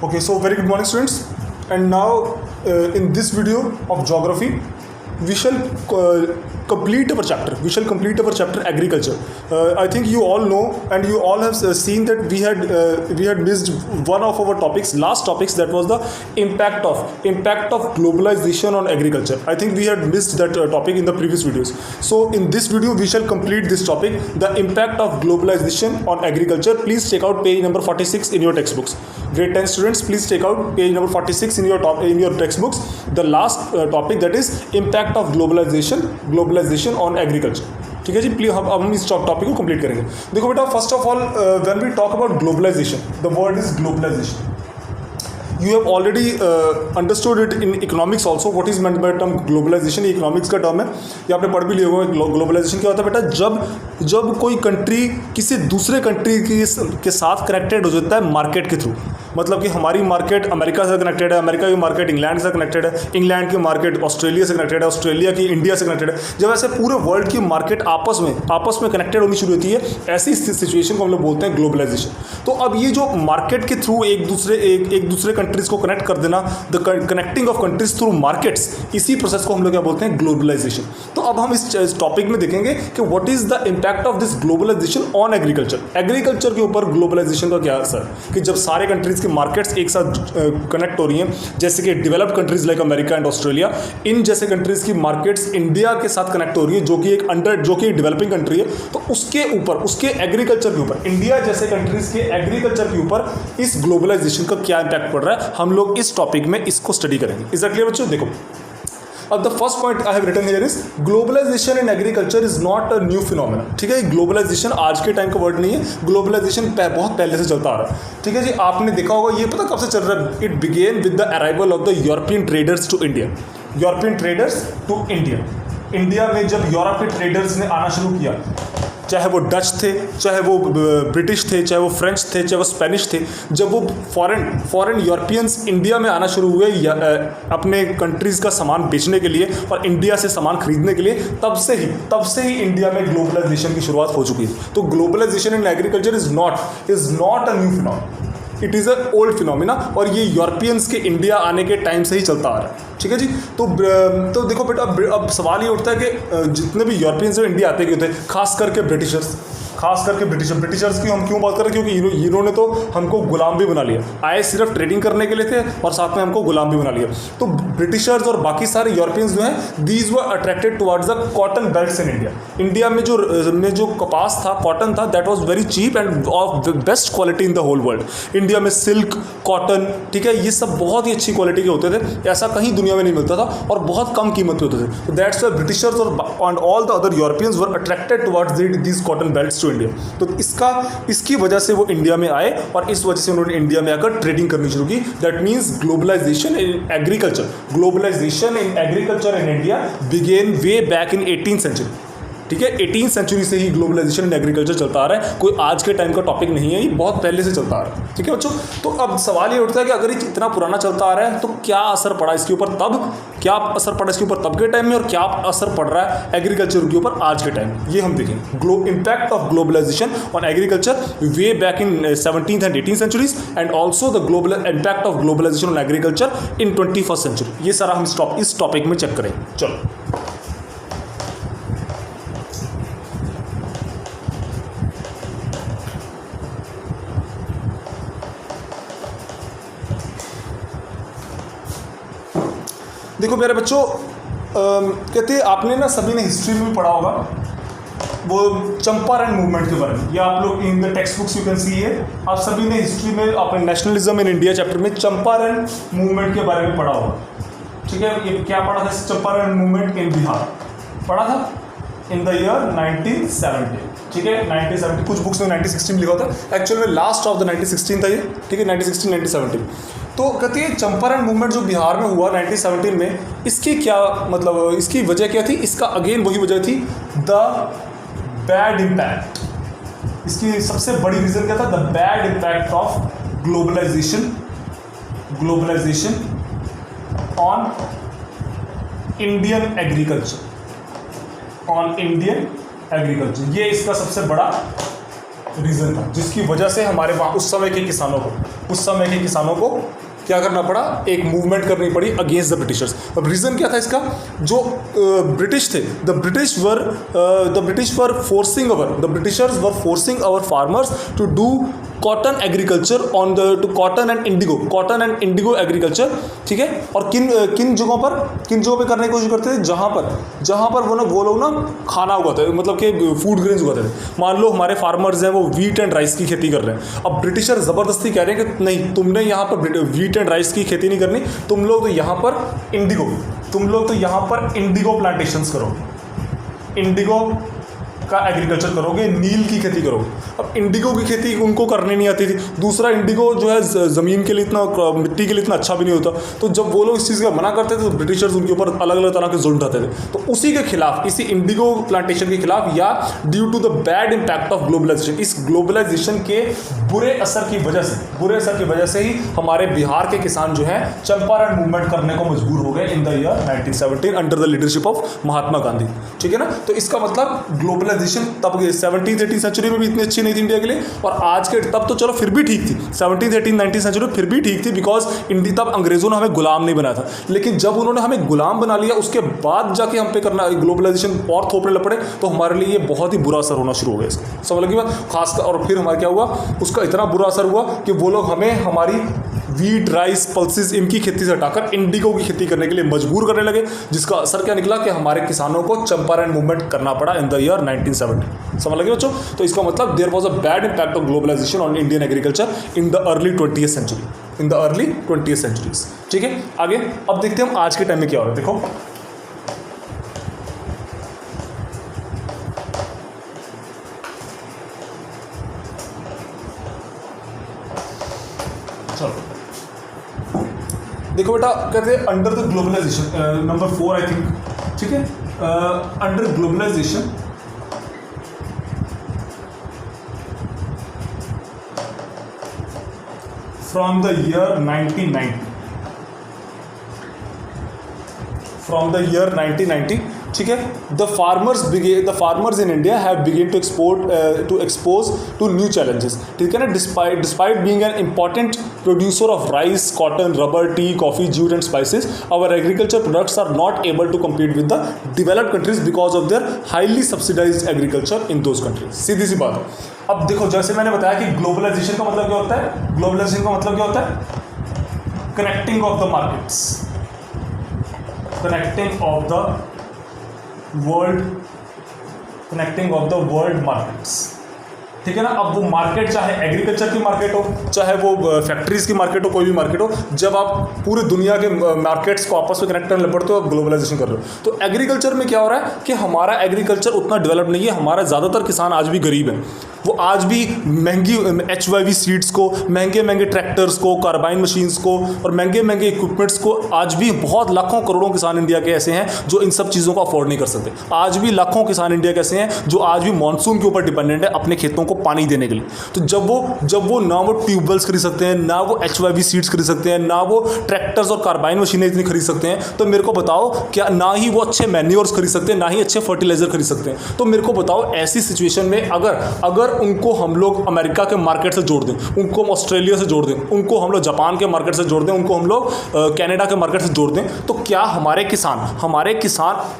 Okay, so very good morning, students. And now, in this video of geography, we shall complete our chapter. We shall complete our chapter agriculture. I think you all know, and you all have seen that we had missed one of our topics, last topics, that was the impact of globalization on agriculture. I think we had missed that topic in the previous videos. So in this video, we shall complete this topic, the impact of globalization on agriculture. Please check out page number 46 in your textbooks. Grade 10 students, please check out page number 46 in your textbooks. The last topic, that is impact of globalization on agriculture. ठीक है जी, please हम इस topic को complete करेंगे. देखो बेटा, first of all when we talk about globalisation, the word is globalisation. You have already understood it in economics also. What is meant by term globalization? ये economics का टर्म है, ये आपने पढ़ भी लिया होगा. ग्लोबलाइजेशन क्या होता है बेटा? जब कोई कंट्री किसी दूसरे कंट्री के साथ कनेक्टेड हो जाता है मार्केट के थ्रू. मतलब कि हमारी मार्केट अमेरिका से कनेक्टेड है, अमेरिका की मार्केट इंग्लैंड से कनेक्टेड है, इंग्लैंड की मार्केट ऑस्ट्रेलिया से कनेक्टेड है, ऑस्ट्रेलिया की इंडिया से कनेक्टेड है. जब ऐसे पूरे वर्ल्ड की मार्केट आपस में कनेक्टेड होनी शुरू होती है, ऐसी सिचुएशन को हम लोग बोलते हैं ग्लोबलाइजेशन. तो अब ये जो मार्केट के थ्रू एक दूसरे कंट्रीज को कनेक्ट कर देना, the connecting of countries through markets, इसी प्रोसेस को हम लोग क्या बोलते हैं? ग्लोबलाइजेशन. तो अब हम इस टॉपिक में देखेंगे कि what is the impact of this globalisation on agriculture. Agriculture के ऊपर ग्लोबलाइजेशन का क्या असर, कि जब सारे कंट्रीज की मार्केट्स एक साथ कनेक्ट हो रही हैं, जैसे कि developed countries like America and Australia, इन जैसे कंट्रीज की मार्केट्स इंडिया के साथ कनेक्ट हो रही है, जो कि एक डेवलपिंग कंट्री है. तो उसके ऊपर, उसके एग्रीकल्चर के ऊपर, इंडिया जैसे कंट्रीज के एग्रीकल्चर के ऊपर इस ग्लोबलाइजेशन का क्या इंपैक्ट पड़ रहा है, हम लोग इस टॉपिक में इसको स्टडी करेंगे. इज दैट क्लियर बच्चों? देखो, अब the first point I have written here is globalisation in agriculture is not a new phenomena. ठीक है, ग्लोबलाइजेशन आज के टाइम का वर्ड नहीं है. ग्लोबलाइजेशन बहुत पहले से चलता आ रहा है. ठीक है जी, आपने देखा होगा, ये पता कब से चल रहा है? It began with the arrival of the European traders to India. European traders to India. India में जब यूरोप के ट्रेडर्स ने आना शुरू किया, चाहे वो डच थे, चाहे वो ब्रिटिश थे, चाहे वो फ्रेंच थे, चाहे वो स्पेनिश थे, जब वो फॉरेन यूरोपियंस इंडिया में आना शुरू हुए अपने कंट्रीज़ का सामान बेचने के लिए और इंडिया से सामान खरीदने के लिए, तब से ही इंडिया में ग्लोबलाइजेशन की शुरुआत हो चुकी थी. तो globalisation in agriculture is not a new phenomena, it is a old phenomena, और ये यूरोपियंस के इंडिया आने के टाइम से ही चलता आ रहा है. ठीक है जी. तो देखो बेटा, अब सवाल ये उठता है कि जितने भी यूरोपियंस जो इंडिया आते होते हैं, खास करके ब्रिटिशर्स की हम क्यों बात कर रहे हैं? क्योंकि इन्होंने तो हमको गुलाम भी बना लिया. आए सिर्फ ट्रेडिंग करने के लिए थे और साथ में हमको गुलाम भी बना लिया. तो ब्रिटिशर्स और बाकी सारे यूरोपियंस जो हैं, these were attracted towards the cotton belts in India. India में जो कपास था, कॉटन था, that was very cheap and of best quality in the whole world. India में सिल्क, कॉटन, ठीक है, ये सब बहुत ही अच्छी क्वालिटी के होते थे. ऐसा कहीं दुनिया में नहीं मिलता था और बहुत कम कीमत पे होते थे. तो दैट्स व्हाई ब्रिटिशर्स और all the other Europeans were attracted towards these cotton belts to India. तो इसकी वजह से वो इंडिया में आए और इस वजह से उन्होंने इंडिया में आकर ट्रेडिंग करनी शुरू की. That means globalisation in agriculture in India began way back in 18th century. ठीक है, 18th सेंचुरी से ही ग्लोबलाइजेशन इन एग्रीकल्चर चलता आ रहा है. कोई आज के टाइम का टॉपिक नहीं है, ये बहुत पहले से चलता आ रहा है. ठीक है बच्चों, तो अब सवाल ये उठता है कि अगर ये इतना पुराना चलता आ रहा है, तो क्या असर पड़ा इसके ऊपर तब के टाइम में, और क्या असर पड़ रहा है एग्रीकल्चर के ऊपर आज के टाइम में, ये हम देखेंगे. Impact of globalisation on agriculture way back in 17th and 18th centuries, and also the impact of globalisation on agriculture in 21st century. ये सारा हम इस टॉपिक में चेक करेंगे. चलो, देखो मेरे बच्चों, कहते हैं आपने ना सभी ने हिस्ट्री में भी पढ़ा होगा वो चंपारण मूवमेंट के बारे में. ये आप लोग in the text books you can सी है. आप सभी ने हिस्ट्री में अपने नेशनलिज्म इन इंडिया चैप्टर में चंपारण मूवमेंट के बारे में पढ़ा होगा. ठीक है, ये क्या पढ़ा था? चंपारण मूवमेंट इन बिहार पढ़ा था इन द ईयर 1970. ठीक है, 1970. कुछ बुक्स में 1916 लिखा होता है, एक्चुअल में लास्ट ऑफ द 1916 था ये. ठीक है, 1916-1917. तो कहते हैं चंपारण मूवमेंट जो बिहार में हुआ 1917 में, इसकी क्या मतलब, इसकी वजह क्या थी? इसका अगेन वही वजह थी, द बैड इम्पैक्ट. इसकी सबसे बड़ी रीज़न क्या था? The bad impact of globalisation on Indian agriculture. ये इसका सबसे बड़ा रीज़न था जिसकी वजह से हमारे वहाँ उस समय के किसानों को क्या करना पड़ा, एक मूवमेंट करनी पड़ी अगेंस्ट द ब्रिटिशर्स। अब रीज़न क्या था इसका, जो ब्रिटिश थे, the Britishers were forcing our farmers to do cotton agriculture to cotton and indigo agriculture, ठीक है। और किन जगहों पे करने की कोशिश करते थे, जहाँ पर वो लोग ना खाना उगाते, मतलब कि फूड ग्रेन्स उगाते थे। मान लो हमारे फार्मर्स हैं वो वीट एंड राइस की खेती कर रहे हैं, अब ब्रिटिशर ज़बरदस्ती कह रहे हैं कि नहीं, तुमने यहाँ पर वीट एंड राइस की खेती नहीं करनी, तुम लोग तो यहाँ पर इंडिगो प्लांटेशंस करोगे, इंडिगो का एग्रीकल्चर करोगे, नील की खेती करोगे। अब इंडिगो की खेती उनको करनी नहीं आती थी, दूसरा इंडिगो जो है ज़मीन के लिए इतना, मिट्टी के लिए इतना अच्छा भी नहीं होता। तो जब वो लोग इस चीज़ का मना करते थे तो ब्रिटिशर्स उनके ऊपर अलग अलग तरह के जुल्म ढाते थे। तो उसी के खिलाफ, इसी इंडिगो प्लांटेशन के खिलाफ, या due to the bad impact of globalisation, इस ग्लोबलाइजेशन के बुरे असर की वजह से ही हमारे बिहार के किसान जो है चंपारण मूवमेंट करने को मजबूर हो गए in the year 1917 under the leadership of Mahatma Gandhi, ठीक है ना। तो इसका मतलब ग्लोबलाइजेशन तब 17th-18th सेंचुरी में भी इतनी अच्छी नहीं थी इंडिया के लिए, और आज के तब तो चलो फिर भी ठीक थी, 17th, 18th, 19th सेंचुरी फिर भी ठीक थी, बिकॉज इंडिया तब अंग्रेजों ने हमें गुलाम नहीं बनाया था। लेकिन जब उन्होंने हमें गुलाम बना लिया, उसके बाद जाके हम पे करना ग्लोबलाइजेशन और थोपने लग पड़े, तो हमारे लिए ये बहुत ही बुरा असर होना शुरू हो गया इसका, समझ लगी बात। खासकर और फिर हमारा क्या हुआ, उसका इतना बुरा असर हुआ कि वो लोग हमें हमारी वीट, राइस, पल्सेस इनकी खेती से हटाकर इंडिगो की खेती करने के लिए मजबूर करने लगे, जिसका असर क्या निकला कि हमारे किसानों को चंपारण मूवमेंट करना पड़ा इन द ईयर 1970, समझ लगे बच्चों। तो इसका मतलब there was a bad impact of globalisation on Indian agriculture in the early 20th centuries, ठीक है। आगे अब देखते हैं हम आज के टाइम में क्या हो रहा है। देखो देखो बेटा, कहते हैं under the globalisation, number 4 I think, ठीक है। Under globalisation from the year 1990, ठीक है, the farmers in India have begin to expose to new challenges, ठीक है ना। Despite being an important producer of rice, cotton, rubber, tea, coffee, jute and spices, our agriculture products are not able to compete with the developed countries because of their highly subsidised agriculture in those countries. सीधी सी बात है। अब देखो, जैसे मैंने बताया कि globalisation का मतलब क्या होता है, connecting of the markets, connecting of the world markets, ठीक है ना। अब वो मार्केट चाहे एग्रीकल्चर की मार्केट हो, चाहे वो फैक्ट्रीज की मार्केट हो, कोई भी मार्केट हो, जब आप पूरी दुनिया के मार्केट्स को आपस में कनेक्ट करने पड़ते हो, आप ग्लोबलाइजेशन कर रहे हो। तो एग्रीकल्चर में क्या हो रहा है कि हमारा एग्रीकल्चर उतना डेवलप नहीं है, हमारा ज़्यादातर किसान आज भी गरीब हैं, वो आज भी महंगी HYV सीड्स को, महंगे ट्रैक्टर्स को, कार्बाइन मशीन्स को और महंगे इक्विपमेंट्स को, आज भी बहुत लाखों करोड़ों किसान इंडिया के ऐसे हैं जो इन सब चीज़ों को अफोर्ड नहीं कर सकते। आज भी लाखों किसान इंडिया के ऐसे हैं जो आज भी मानसून के ऊपर डिपेंडेंट है अपने खेतों को पानी देने के लिए। तो जब वो ना वो ट्यूबवेल्स खरीद सकते हैं, ना वो HYV सीड्स खरीद सकते हैं, ना वो ट्रैक्टर्स और कार्बाइन मशीनें इतनी खरीद सकते हैं, तो मेरे को बताओ क्या, ना ही वो अच्छे मैन्योर्स खरीद सकते हैं, ना ही अच्छे फर्टिलाइजर खरीद सकते हैं। तो मेरे को बताओ, ऐसी सिचुएशन में अगर उनको हम लोग अमेरिका के मार्केट से जोड़ दें, उनको हम ऑस्ट्रेलिया से जोड़ दें, उनको हम लोग जापान के मार्केट से जोड़ दें, उनको हम लोग कनाडा के मार्केट से जोड़ दें, तो क्या हमारे किसान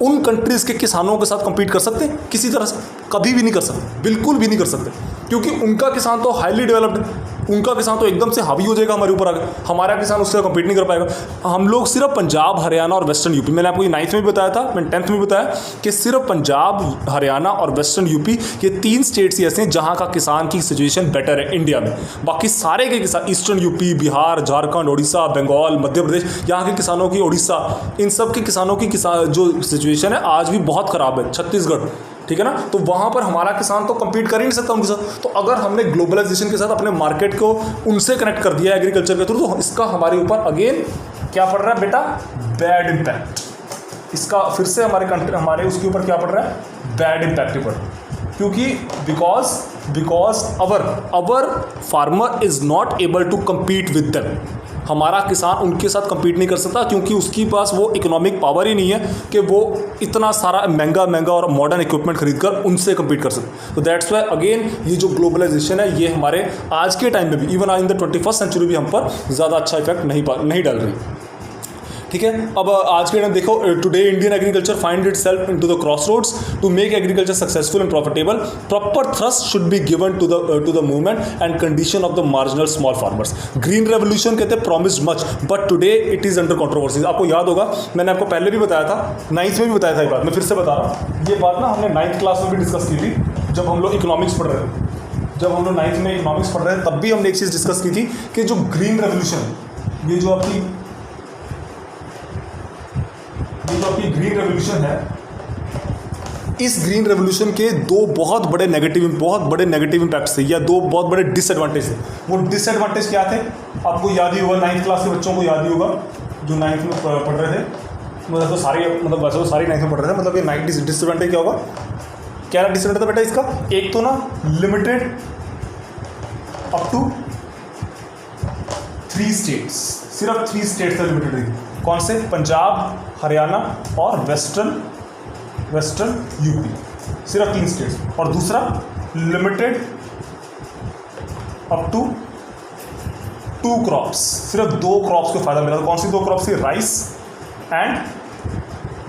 उन कंट्रीज़ के किसानों के साथ कम्पीट कर सकते हैं? किसी तरह से कभी भी नहीं कर सकते, बिल्कुल भी नहीं कर सकते, क्योंकि उनका किसान तो हाईली डेवलप्ड है, उनका किसान तो एकदम से हावी हो जाएगा हमारे ऊपर आगे, हमारा किसान उससे कम्पीट नहीं कर पाएगा। हम लोग सिर्फ पंजाब, हरियाणा और वेस्टर्न यूपी, मैंने आपको 9th में भी बताया था, मैंने 10th में भी बताया कि सिर्फ पंजाब, हरियाणा और वेस्टर्न यूपी, ये 3 स्टेट्स ही ऐसे हैं जहाँ का किसान की सिचुएशन बेटर है इंडिया में। बाकी सारे के किसान, ईस्टर्न यूपी, बिहार, झारखंड, उड़ीसा, बंगाल, मध्य प्रदेश, यहाँ के किसानों की, उड़ीसा, इन सब के किसानों की जो सिचुएशन है आज भी बहुत ख़राब है। छत्तीसगढ़, ठीक है ना, तो वहाँ पर हमारा किसान तो कम्पीट कर ही नहीं सकता उनके साथ। तो अगर हमने ग्लोबलाइजेशन के साथ अपने मार्केट को उनसे कनेक्ट कर दिया एग्रीकल्चर के थ्रू, तो इसका हमारे ऊपर अगेन क्या पड़ रहा है बेटा? Bad impact. इसका फिर से हमारे उसके ऊपर क्या पड़ रहा है? बैड इम्पैक्ट ही पड़ रहा है। क्योंकि because our farmer is not able to compete with them. हमारा किसान उनके साथ कम्पीट नहीं कर सकता क्योंकि उसके पास वो इकोनॉमिक पावर ही नहीं है कि वो इतना सारा महंगा और मॉडर्न इक्विपमेंट खरीद कर उनसे कम्पीट कर सकते। तो दैट्स वाई अगेन ये जो ग्लोबलाइजेशन है ये हमारे आज के टाइम में भी, even in the 21st century भी हम पर ज़्यादा अच्छा इफेक्ट नहीं डाल रही। ठीक है, अब आज के टाइम देखो, today Indian agriculture find itself into the crossroads to make agriculture successful and profitable. Proper thrust should be given to the movement and condition of the marginal small farmers. Green revolution कहते हैं promised much but today it is under controversies. आपको याद होगा, मैंने आपको पहले भी बताया था, 9th में भी बताया था ये बात, मैं फिर से बता रहा हूँ। ये बात ना हमने 9th क्लास में भी डिस्कस की थी जब हम लोग इकोनॉमिक्स पढ़ रहे थे। जब हम लोग 9th में इकोनॉमिक्स पढ़ रहे थे तब भी हमने एक चीज़ डिस्कस की थी कि जो ग्रीन रेवोल्यूशन, ये जो आपकी ग्रीन रेवोल्यूशन है, इस ग्रीन रेवोल्यूशन के दो बहुत बड़े नेगेटिव इम्पैक्ट्स थे या दो बहुत बड़े डिसएडवांटेज थे। वो डिसएडवांटेज क्या थे आपको याद ही होगा, 9th क्लास के बच्चों को याद ही होगा जो 9th में पढ़ रहे थे। मतलब तो सारे वैसे तो सारे 9th में पढ़ रहे थे। मतलब ये 9th डिसएडवांटेज क्या होगा, क्या डिसएडवांटेज था बेटा इसका? एक तो ना लिमिटेड अप टू 3 स्टेट्स, सिर्फ 3 स्टेट्स से लिमिटेड रही। कौन से? पंजाब, हरियाणा और वेस्टर्न यूपी, सिर्फ 3 स्टेट्स। और दूसरा लिमिटेड अप टू 2 क्रॉप्स, सिर्फ 2 क्रॉप्स को फायदा मिला। कौन सी 2 क्रॉप्स थी? राइस एंड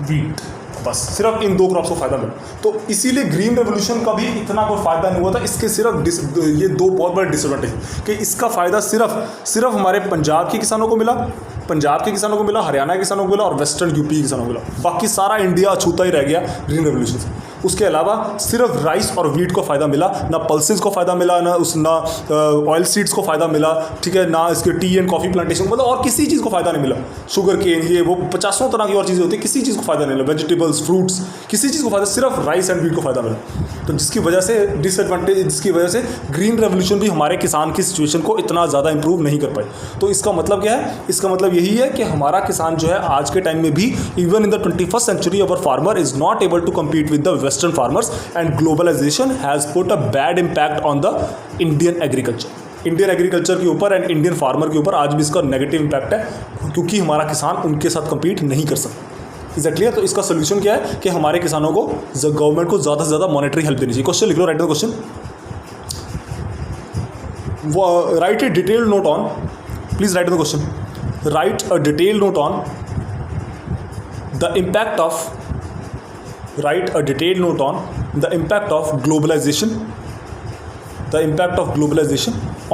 वीट, बस सिर्फ इन 2 क्रॉप्स को फायदा मिला। तो इसीलिए ग्रीन रेवोल्यूशन का भी इतना कोई फायदा नहीं हुआ था। इसके सिर्फ ये 2 बहुत बड़े डिसएडवांटेज कि इसका फायदा सिर्फ हमारे पंजाब के किसानों को मिला, हरियाणा के किसानों को मिला और वेस्टर्न यूपी के किसानों को मिला। बाकी सारा इंडिया अछूता ही रह गया ग्रीन रेवोल्यूशन से। उसके अलावा सिर्फ राइस और वीट को फ़ायदा मिला, ना पल्सेस को फ़ायदा मिला, ना ऑयल सीड्स को फ़ायदा मिला, ठीक है, ना इसके टी एंड कॉफ़ी प्लांटेशन, मतलब और किसी चीज़ को फ़ायदा नहीं मिला। शुगर केन, ये वो 50 तरह की और चीज़ें होती है, किसी चीज़ को फ़ायदा नहीं मिला। वेजिटेबल्स, फ्रूट्स, किसी चीज़ को फ़ायदा, सिर्फ राइस एंड वीट को फ़ायदा मिला। तो जिसकी वजह से ग्रीन रेवोल्यूशन भी हमारे किसान की सिचुएशन को इतना ज़्यादा इंप्रूव नहीं कर पाई। तो इसका मतलब क्या है? इसका मतलब यही है कि हमारा किसान जो है आज के टाइम में भी, even in the 21st century, our farmer is not able to compete with the western farmers and globalisation has put a bad impact on the Indian agriculture के ऊपर एंड इंडियन फार्मर के ऊपर आज भी इसका negative impact है, क्योंकि हमारा किसान उनके साथ कम्पीट नहीं कर सकता। Is that clear? तो इसका सोल्यूशन क्या है कि हमारे किसानों को गवर्नमेंट को ज़्यादा से ज़्यादा मॉनेटरी हेल्प देनी चाहिए। क्वेश्चन लिख लो, write the question, write a detailed note on, please write the question, write a detailed note on the impact of, write a detailed note on the impact of globalization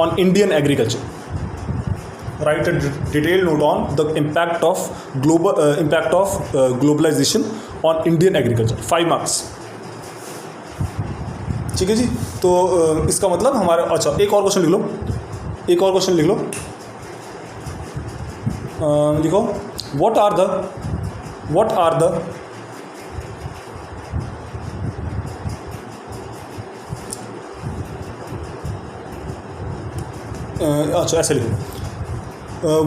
on Indian agriculture. Write a detailed note on the impact of globalization on Indian agriculture. 5 marks. ठीक है जी। तो इसका मतलब हमारा, अच्छा एक और question लिख लो, लिखो, what are the अच्छा ऐसे लिखो,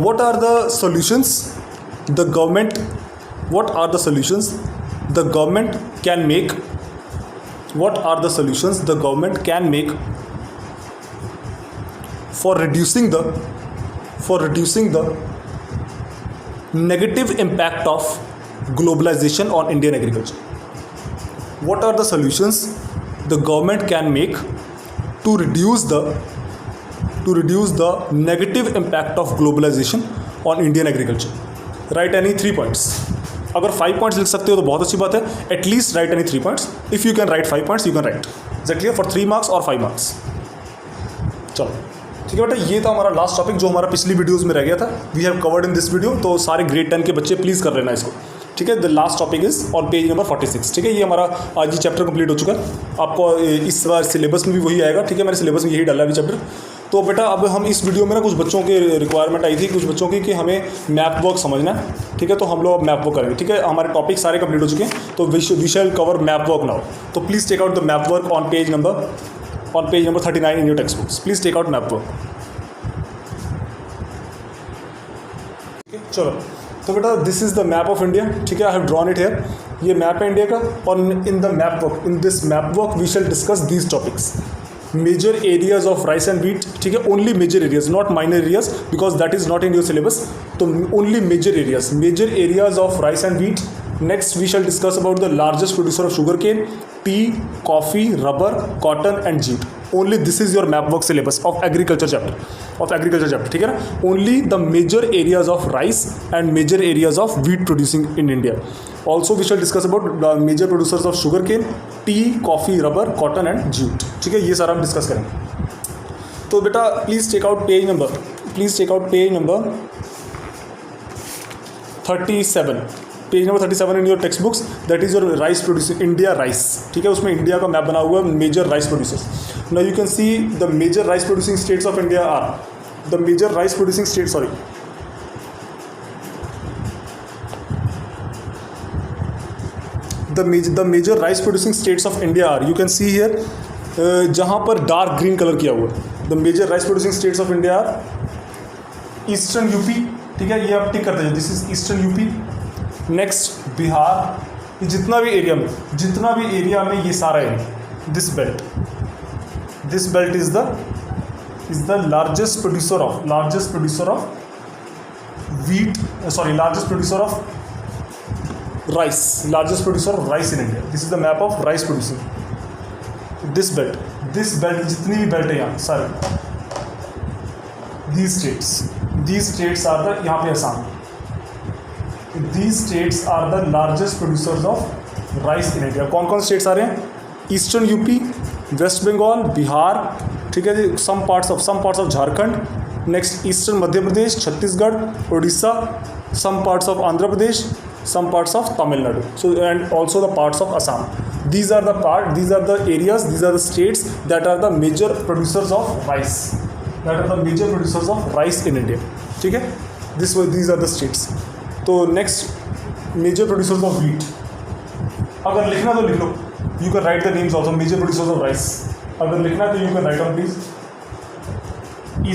what are the solutions the government can make for reducing the negative impact of globalization on Indian agriculture? What are the solutions the government can make to reduce the negative impact of globalization on Indian agriculture? Write any 3 points. अगर 5 points लिख सकते हो तो बहुत अच्छी बात है. At least write any 3 points. If you can write 5 points, you can write. Is that clear? For 3 marks or 5 marks. चलो ठीक है बेटा, ये था हमारा लास्ट टॉपिक जो हमारा पिछली वीडियोस में रह गया था. We have covered in this video. तो सारे ग्रेड 10 के बच्चे प्लीज़ कर लेना इसको. ठीक है, the last topic is on page number 46. ठीक है, ये हमारा आज ही चैप्टर कंप्लीट हो चुका है. आपको इस बार सिलेबस में भी वही आएगा. ठीक है, मैंने सिलेबस में यही डाला है अभी चैप्टर. तो बेटा अब हम इस वीडियो में ना कुछ बच्चों के रिक्वायरमेंट आई थी, कुछ बच्चों की कि हमें मैप वर्क समझना है. ठीक है, तो हम लोग मैप वर्क करेंगे. ठीक है, हमारे टॉपिक सारे कंप्लीट हो चुके हैं. तो we shall cover map work now. तो please take out the map work on page number 39 in your text books. Please take out map work. चलो तो बेटा this is the map of India, ठीक है, I have drawn it here. ये map है India का, और in the map work, in this map work we shall discuss these topics. Major areas of rice and wheat, ठीक है, only major areas, not minor areas, because that is not in your syllabus. तो only major areas of rice and wheat. Next we shall discuss about the largest producer of sugar cane, tea, coffee, rubber, cotton and jute. Only this is your map work syllabus of agriculture chapter, ठीक है ना। Only the major areas of rice and major areas of wheat producing in India. Also we shall discuss about the major producers of sugar cane, tea, coffee, rubber, cotton and jute, ठीक है, ये सारा हम discuss करेंगे। तो बेटा please take out page number 37, page number 37 in your text books. That is your rice producing India rice, ठीक है, उसमें इंडिया का मैप बना हुआ है, major rice producers. Now you can see the major rice producing states of India are the major rice producing state, sorry, the major rice producing states of India are, you can see here, जहाँ पर dark green colour किया हुआ है, the major rice producing states of India are eastern UP, ठीक है, ये आप tick करते हैं, this is eastern UP. Next Bihar, ये जितना भी एरिया में ये सारा area, this belt is the largest producer of largest producer of rice in India. This is the map of rice producing. This belt जितनी भी बेल्ट है यहाँ सारे, these states are the, यहाँ पे Assam, these states are the largest producers of rice in India. कौन कौन states आ रहे हैं? Eastern UP, west Bengal, Bihar, ठीक है जी, some parts of Jharkhand, next eastern Madhya Pradesh, Chhattisgarh, Orissa, some parts of Andhra Pradesh, some parts of Tamil Nadu, so and also the parts of Assam. These are the areas, these are the states that are the major producers of rice, in India, ठीक है, these are the states. तो next major producers of wheat, अगर लिखना तो लिख लो, you can write the names also, major producers of rice, अगर लिखना तो you can write down please.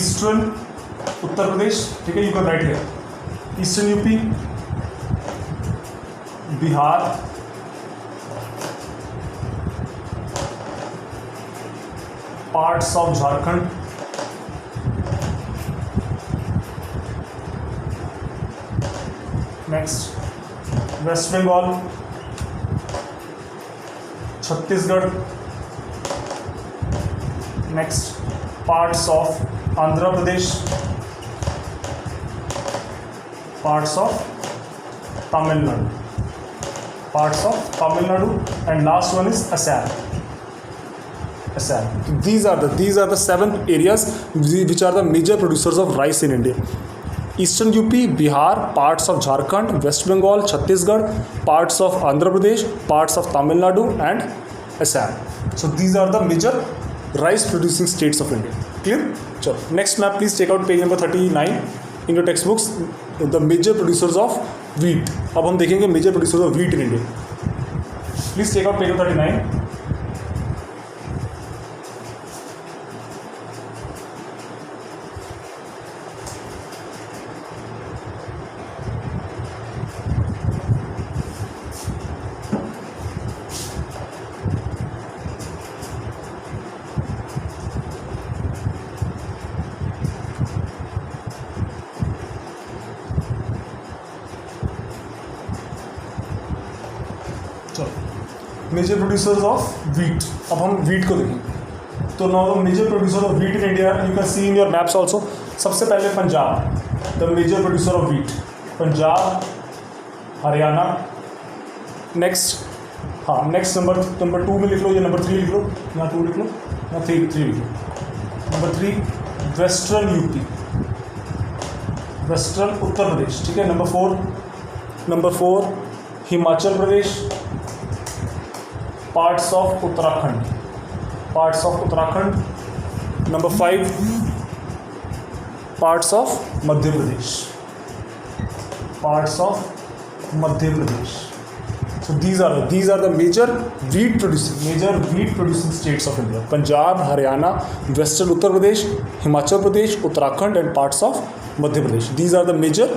Eastern Uttar Pradesh, ठीक है, you can write here, Eastern UP, Bihar, parts of Jharkhand, next west Bengal, Chhattisgarh, next parts of Andhra Pradesh, parts of Tamil Nadu, and last one is Assam. These are the 7 areas which are the major producers of rice in India. Eastern UP, Bihar, parts of Jharkhand, West Bengal, Chhattisgarh, parts of Andhra Pradesh, parts of Tamil Nadu and Assam. So these are the major rice producing states of India. Clear? So next map, please take out page number 39 in your textbooks, the major producers of wheat. अब हम देखेंगे major producers of wheat in India. Please take out page 39. Major producers of wheat, अब हम wheat को देखें तो now the major producer of wheat in India, you can see in your maps also. सबसे पहले Punjab, the major producer of wheat, Punjab, Haryana. Next, हाँ, next number 2 में लिख लो, या नंबर 3 लिख लो, यहाँ 2 लिख लो, यहाँ 3 लिख लो। Number 3 western UP, western Uttar Pradesh, ठीक है। Number 4 Himachal Pradesh, parts of Uttarakhand, number 5 parts of Madhya Pradesh, so these are the major wheat producing states of India: Punjab, Haryana, Western Uttar Pradesh, Himachal Pradesh, Uttarakhand and parts of Madhya Pradesh. These are the major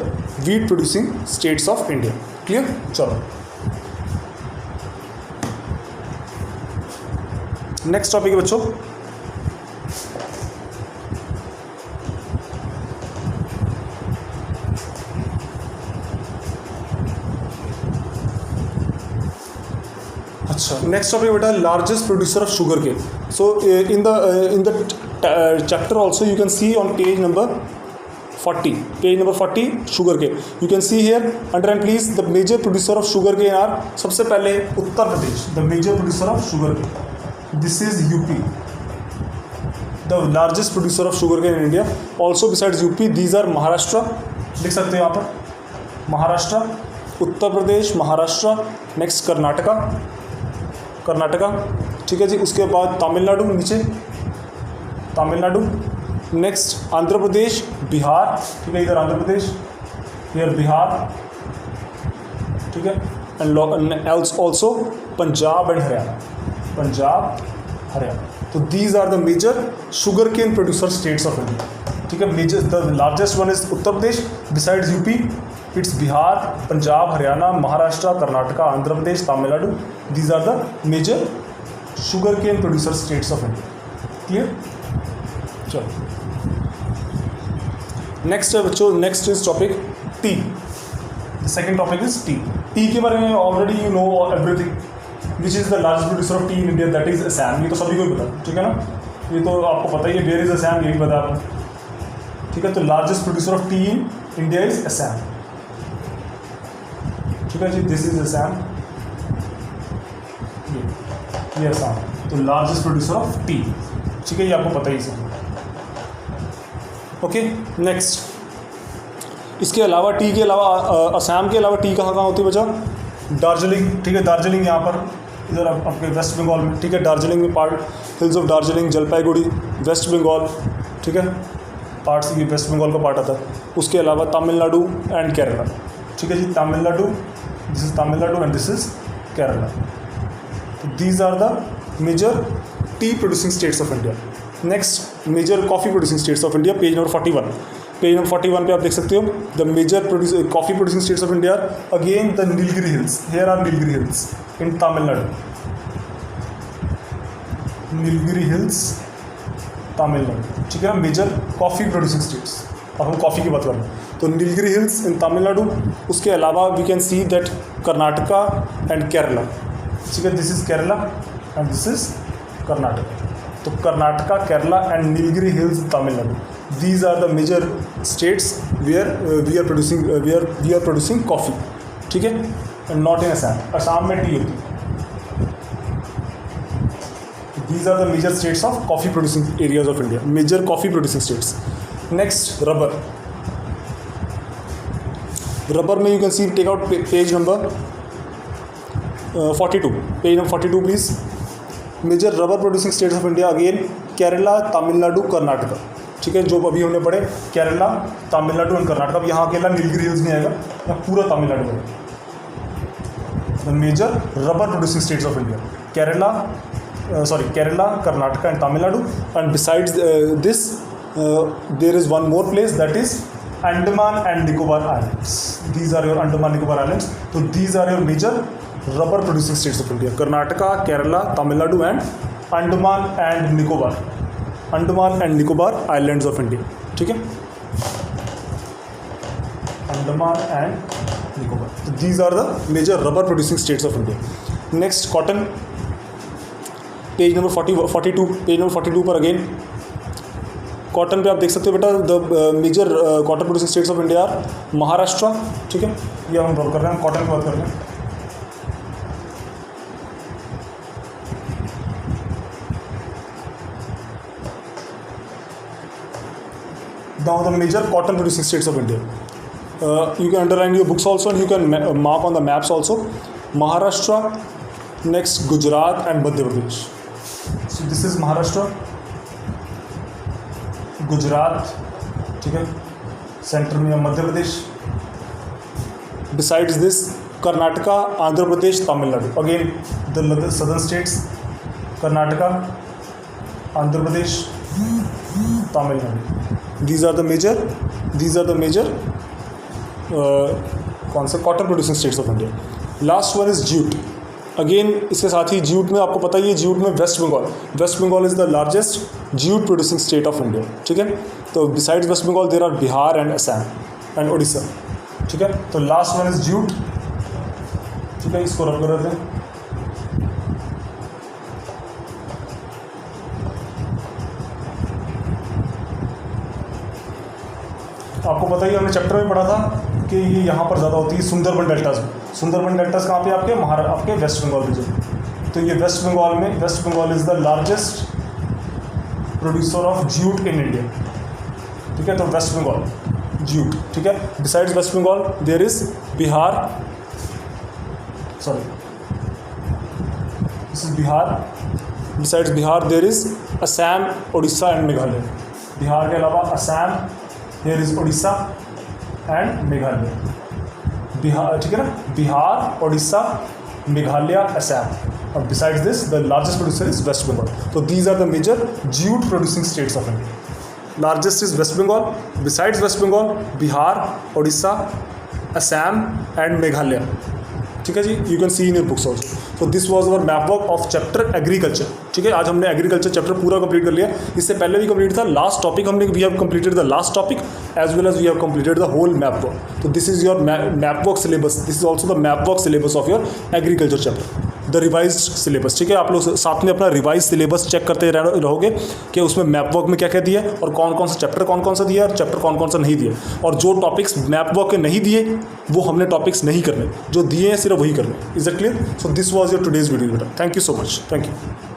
wheat producing states of India. Clear? चलो next topic है बच्चों, अच्छा next topic बेटा largest producer of sugar cane. So in the chapter also you can see on page number 40 sugar cane. You can see here underline please the major producer of sugar cane are, सबसे पहले Uttar Pradesh, the major producer of sugar cane, this is UP, the largest producer of sugar cane in India. Also besides UP these are Maharashtra, लिख सकते हो यहाँ पर Maharashtra, Uttar Pradesh, Maharashtra, next Karnataka, ठीक है जी. उसके बाद तमिलनाडु, नीचे तमिलनाडु, नेक्स्ट आंध्र प्रदेश, बिहार, ठीक है, इधर आंध्र प्रदेश, हियर बिहार, ठीक है, and also Punjab and Haryana, तो these are the major sugar cane producer states of India. ठीक है, major the largest one is Uttar Pradesh, besides UP it's Bihar, Punjab, Haryana, Maharashtra, Karnataka, Andhra Pradesh, Tamil Nadu. These are the major sugar cane producer states of India. Clear? चलो next है बच्चों, next is topic tea. The second topic is tea. Tea के बारे में already you know everything. Which is the largest producer of tea in India, that is Assam. ये तो सभी को ही पता, ठीक है ना, ये तो आपको पता ही है. वेयर इज असम, ये भी पता है आपको, ठीक है. तो largest producer of tea in India is Assam, ठीक है जी. दिस इज असम, ये असम, तो लार्जेस्ट प्रोड्यूसर ऑफ टी, ठीक है, ये आपको पता ही है. ओके नेक्स्ट, इसके अलावा टी के अलावा असम के अलावा टी कहाँ होती है बच्चा? दार्जिलिंग, ठीक है, दार्जिलिंग यहाँ पर इधर आपके वेस्ट बंगाल में, ठीक है. दार्जिलिंग में part, hills of Darjeeling, Jalpaiguri, west Bengal, ठीक है, पार्ट्स ये वेस्ट बंगाल का पार्ट आता है. उसके अलावा तमिलनाडु एंड केरला, ठीक है जी. Tamil Nadu, this is Tamil Nadu and this is Kerala. These are the major tea producing states of India. Next major coffee producing states of India, page number 41. Page number 41 पे आप देख सकते हो the major coffee producing states of India. Again the Nilgiri hills, here are Nilgiri hills in Tamil Nadu, Nilgiri hills Tamil Nadu, ठीक है. Major coffee producing states, अब हम coffee की बात कर रहे हैं, तो नीलगिरी हिल्स इन तमिलनाडु. उसके अलावा we can see that Karnataka and Kerala, ठीक है. This is Kerala and this is Karnataka. तो Karnataka, Kerala and Nilgiri hills Tamil Nadu, these are the major states where we are producing coffee, ठीक है. And not in Assam, Assam में टी होती है. These are the major states of coffee producing areas of India, major coffee producing states. Next rubber. Rubber में you can C, take out page number 42, page number 42 please. Major rubber producing states of India, again Kerala, Tamil Nadu, Karnataka, ठीक है. जो अभी हमने पढ़े Kerala, Tamil Nadu and Karnataka. यहाँ अकेला Nilgiri hills नहीं आएगा, यहाँ पूरा तमिलनाडु है. The major rubber producing states of India, Kerala, Karnataka and Tamil Nadu. And besides this there is one more place, that is Andaman and Nicobar Islands. These are your Andaman Nicobar Islands. So these are your major rubber producing states of India. Karnataka, Kerala, Tamil Nadu and Andaman and Nicobar Islands of India. ठीक है, Andaman and Nicobar. So these are the major rubber producing states of India. Next cotton. Page number 42. Page number 42 पर again cotton पे आप देख सकते हो बेटा the major cotton producing states of India, Maharashtra, ठीक है. ये हम ड्रॉ कर रहे हैं, कॉटन की बात कर रहे हैं. Now the major cotton producing states of India. You can underline your books also and you can mark on the maps also. Maharashtra, next Gujarat and Madhya Pradesh. So this is Maharashtra, Gujarat, ठीक है, सेंटर में Madhya Pradesh. Besides this Karnataka, Andhra Pradesh, Tamil Nadu. Again the southern states, Karnataka, Andhra Pradesh, Tamil Nadu. These are the major कौन से cotton producing states of India. Last one is jute. Again इसके साथ ही jute में आपको पता ही है, ज्यूट में west Bengal is the largest jute producing state of India. ठीक है, तो besides waste Bengal there are Bihar and Assam and Orissa. ठीक है, तो लास्ट वन इज ज्यूट. ठीक है, इसको रब कर देते हैं. आपको पता ही, हमने चैप्टर में पढ़ा था कि ये यहाँ पर ज़्यादा होती है सुंदरबन डेल्टाज में. सुंदरबन डेल्टाज कहाँ पे आपके आपके वेस्ट बंगाल रीजन. तो ये west Bengal is the largest producer of jute in India. ठीक है, तो वेस्ट बंगाल ज्यूट. ठीक है, besides waste Bengal there is Bihar, this is Bihar. Besides Bihar there is Assam, Orissa and Meghalaya. Bihar के अलावा Assam, here is Odisha and Meghalaya. Bihar, ठीक है ना, बिहार, उड़ीसा, मेघालय, असम. और besides this the largest producer is West Bengal. तो these are the major jute producing states of India. Largest is West Bengal, besides waste Bengal Bihar, Orissa, Assam and Meghalaya. ठीक है जी, you can see in your books also. तो this was our map work of chapter agriculture. ठीक है, आज हमने agriculture chapter पूरा complete कर लिया. इससे पहले भी कंप्लीट था. लास्ट टॉपिक हमने we have completed the last topic as well as we have completed the whole map work. तो this is your map work syllabus. This is also the map work syllabus of your agriculture chapter, the revise syllabus. ठीक है, आप लोग साथ में अपना revise syllabus check करते रहोगे कि उसमें मैप वर्क में क्या क्या दिया है और कौन कौन सा चैप्टर कौन कौन सा दिया और चैप्टर कौन कौन सा नहीं दिया. और जो टॉपिक्स मैप वर्क के नहीं दिए वो हमने टॉपिक्स नहीं करने, जो दिए हैं सिर्फ वही करने. Is it clear? So this was your today's video बेटा. Thank you so much. Thank you.